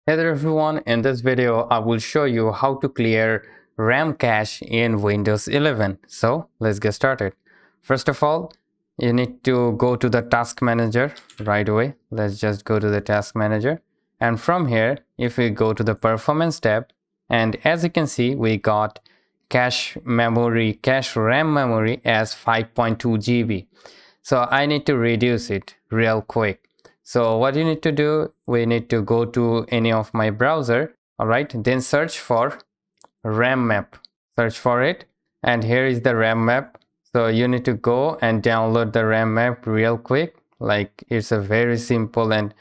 Hey there everyone, in this video I will show you how to clear RAM cache in Windows 11. So let's get started. First of all, you need to go to the task manager right away. Let's just go to the task manager, and from here if we go to the performance tab, and as you can see we got cache RAM memory as 5.2 GB. So I need to reduce it real quick. So what you need to do, we need to go to any of my browser, all right, then search for RAM map, search for it, and here is the RAM map. So you need to go and download the RAM map real quick. Like, it's a very simple and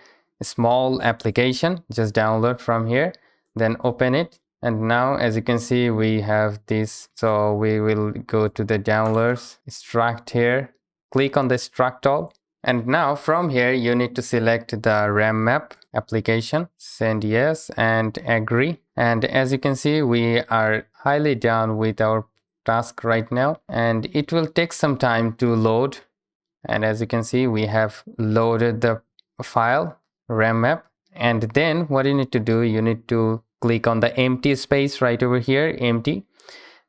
small application. Just download from here, then open it, and now as you can see we have this. So we will go to the downloads, extract here, click on the extract all. And now from here you need to select the RAM map application, send yes and agree. And as you can see we are highly done with our task right now, and it will take some time to load. And as you can see we have loaded the file RAM map. And then what you need to do, you need to click on the empty space right over here, empty,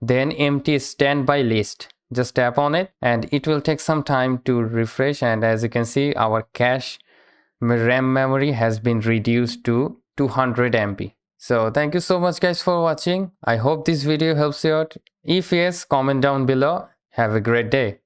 then empty standby list. Just tap on it and it will take some time to refresh. And as you can see our cache RAM memory has been reduced to 200 MB. So thank you so much guys for watching. I hope this video helps you out. If yes, comment down below. Have a great day.